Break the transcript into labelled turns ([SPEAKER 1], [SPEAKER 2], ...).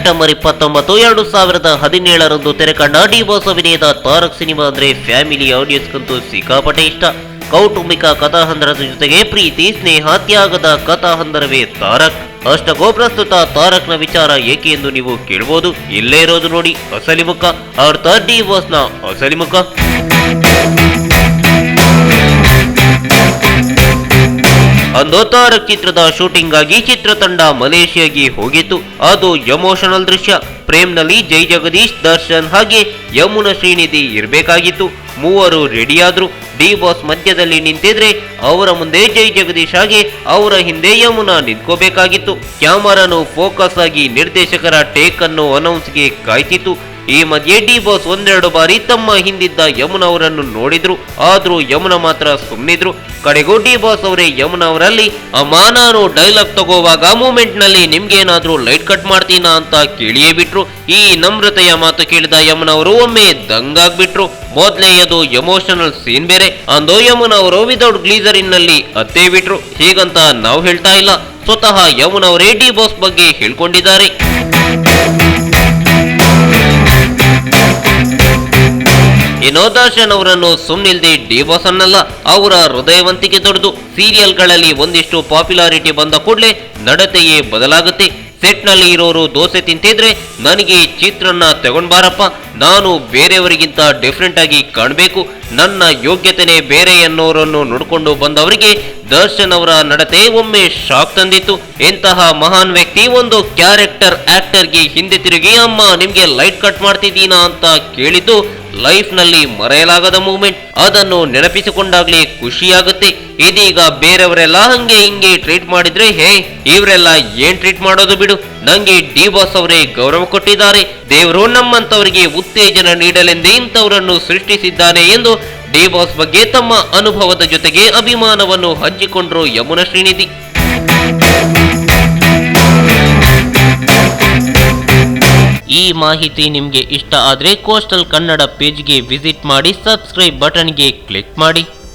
[SPEAKER 1] September 29, 2017 ತೆರೆ ಕಂಡ D boss ಅಭಿನಯದ ತಾರಕ್ ಸಿನಿಮಾ ಅಂದ್ರೆ ಫ್ಯಾಮಿಲಿ ಆಡಿಯನ್ಸ್ಗಂತೂ ಸಿಕ್ಕಾಪಟ್ಟೆ ಇಷ್ಟ. ಕೌಟುಂಬಿಕ ಕಥಾಹಂದರದ ಜೊತೆಗೆ ಪ್ರೀತಿ, ಸ್ನೇಹ, ತ್ಯಾಗದ ಕಥಾಹಂದರವೇ ತಾರಕ್. ಅಷ್ಟಕ್ಕೂ ಪ್ರಸ್ತುತ ತಾರಕ್ನ ವಿಚಾರ ಏಕೆ ಎಂದು ನೀವು ಕೇಳಬಹುದು. ಇಲ್ಲೇ ಇರೋದು ನೋಡಿ ಅಸಲಿ ಮುಖ, ಅರ್ಥಾತ್ ಡಿ ಬಾಸ್ನ ಅಸಲಿ ಮುಖ. ಅಂದು ತಾರಕ್ ಚಿತ್ರದ ಶೂಟಿಂಗ್ ಆಗಿ ಚಿತ್ರತಂಡ ಮಲೇಷಿಯಾಗೆ ಹೋಗಿತ್ತು. ಅದು ಎಮೋಷನಲ್ ದೃಶ್ಯ. ಪ್ರೇಮ್ನಲ್ಲಿ ಜೈ ಜಗದೀಶ್, ದರ್ಶನ್ ಹಾಗೆ ಯಮುನಾ ಶ್ರೀನಿಧಿ ಇರಬೇಕಾಗಿತ್ತು. ಮೂವರು ರೆಡಿಯಾದ್ರು. ಡಿ ಬಾಸ್ ಮಧ್ಯದಲ್ಲಿ ನಿಂತಿದ್ರೆ ಅವರ ಮುಂದೆ ಜೈ ಜಗದೀಶ್ ಹಾಗೆ ಅವರ ಹಿಂದೆ ಯಮುನಾ ನಿಂತ್ಕೋಬೇಕಾಗಿತ್ತು. ಕ್ಯಾಮರಾನು ಫೋಕಸ್ ಆಗಿ ನಿರ್ದೇಶಕರ ಟೇಕ್ ಅನ್ನು ಅನೌನ್ಸ್ಗೆ ಕಾಯ್ತಿತ್ತು. ಈ ಮಧ್ಯೆ ಡಿ ಬಾಸ್ ಒಂದೆರಡು ಬಾರಿ ತಮ್ಮ ಹಿಂದಿದ್ದ ಯಮುನಾ ಅವರನ್ನು ನೋಡಿದ್ರು. ಆದ್ರೂ ಯಮುನಾ ಮಾತ್ರ ಸುಮ್ಮನಿದ್ರು. ಕಡೆಗೂ ಡಿ ಬಾಸ್ ಅವರೇ ಯಮುನಾ ಅವರಲ್ಲಿ, ಅಮ್ಮ ನಾನು ಡೈಲಾಗ್ ತಗೋವಾಗ ಮೂಮೆಂಟ್ ನಲ್ಲಿ ನಿಮ್ಗೇನಾದ್ರೂ ಲೈಟ್ ಕಟ್ ಮಾಡ್ತೀನಾ ಅಂತ ಕೇಳಿಯೇ ಬಿಟ್ರು. ಈ ನಮ್ರತೆಯ ಮಾತು ಕೇಳಿದ ಯಮುನಾ ಅವರು ಒಮ್ಮೆ ದಂಗಾಗ್ಬಿಟ್ರು. ಮೊದ್ಲೇ ಅದು ಎಮೋಷನಲ್ ಸೀನ್ ಬೇರೆ. ಅಂದು ಯಮುನಾ ಅವರು ವಿದೌಟ್ ಗ್ಲೀಸರಿನ್ ನಲ್ಲಿ ಅತ್ತೇ ಬಿಟ್ರು. ಹೀಗಂತ ನಾವು ಹೇಳ್ತಾ ಇಲ್ಲ, ಸ್ವತಃ ಯಮುನಾ ಅವರೇ ಡಿ ಬಾಸ್ ಬಗ್ಗೆ ಹೇಳ್ಕೊಂಡಿದ್ದಾರೆ. ಇನ್ನು ದರ್ಶನ್ ಅವರನ್ನು ಸುಮ್ನಿಲ್ದೆ ಡಿ ಬಾಸ್ ಅನ್ನಲ್ಲ, ಅವರ ಹೃದಯವಂತಿಕೆ ದೊಡ್ಡದು. ಸೀರಿಯಲ್ಗಳಲ್ಲಿ ಒಂದಿಷ್ಟು ಪಾಪ್ಯುಲಾರಿಟಿ ಬಂದ ಕೂಡಲೇ ನಡತೆಯೇ ಬದಲಾಗುತ್ತೆ. ಸೆಟ್ ನಲ್ಲಿ ಇರೋರು ದೋಸೆ ತಿಂತಿದ್ರೆ ನನಗೆ ಚಿತ್ರನ್ನ ತಗೊಂಡ್ಬಾರಪ್ಪ, ನಾನು ಬೇರೆಯವರಿಗಿಂತ ಡಿಫ್ರೆಂಟ್ ಆಗಿ ಕಾಣಬೇಕು, ನನ್ನ ಯೋಗ್ಯತೆನೇ ಬೇರೆ ಎನ್ನುವರನ್ನು ನೋಡಿಕೊಂಡು ಬಂದವರಿಗೆ ದರ್ಶನ್ ಅವರ ನಡತೆ ಒಮ್ಮೆ ಶಾಕ್ ತಂದಿತ್ತು. ಇಂತಹ ಮಹಾನ್ ವ್ಯಕ್ತಿ ಒಂದು ಕ್ಯಾರೆಕ್ಟರ್ ಆಕ್ಟರ್ಗೆ ಹಿಂದೆ ತಿರುಗಿ ಅಮ್ಮ ನಿಮ್ಗೆ ಲೈಟ್ ಕಟ್ ಮಾಡ್ತಿದ್ದೀನಾ ಅಂತ ಕೇಳಿದ್ದು ಲೈಫ್ ನಲ್ಲಿ ಮರೆಯಲಾಗದ ಮೂಮೆಂಟ್. ಅದನ್ನು ನೆನಪಿಸಿಕೊಂಡಾಗ್ಲೇ ಖುಷಿಯಾಗುತ್ತೆ. ಇದೀಗ ಬೇರೆಯವರೆಲ್ಲ ಹಂಗೆ ಹಿಂಗೆ ಟ್ರೀಟ್ ಮಾಡಿದ್ರೆ ಹೇ ಇವರೆಲ್ಲ ಏನ್ ಟ್ರೀಟ್ ಮಾಡೋದು ಬಿಡು, ನಂಗೆ ಡಿ ಬಾಸ್ ಅವರೇ ಗೌರವ ಕೊಟ್ಟಿದ್ದಾರೆ, ದೇವರು ನಮ್ಮಂತವರಿಗೆ ಉತ್ತೇಜನ ನೀಡಲೆಂದೇ ಇಂಥವರನ್ನು ಸೃಷ್ಟಿಸಿದ್ದಾನೆ ಎಂದು ಡಿ ಬಾಸ್ ಬಗ್ಗೆ ತಮ್ಮ ಅನುಭವದ ಜೊತೆಗೆ ಅಭಿಮಾನವನ್ನು ಹಂಚಿಕೊಂಡ್ರು ಯಮುನಾ ಶ್ರೀನಿಧಿ. ಈ ಮಾಹಿತಿ ನಿಮಗೆ ಇಷ್ಟ ಆದರೆ ಕೋಸ್ಟಲ್ ಕನ್ನಡ ಪೇಜ್ಗೆ ವಿಸಿಟ್ ಮಾಡಿ, ಸಬ್ಸ್ಕ್ರೈಬ್ ಬಟನ್ಗೆ ಕ್ಲಿಕ್ ಮಾಡಿ.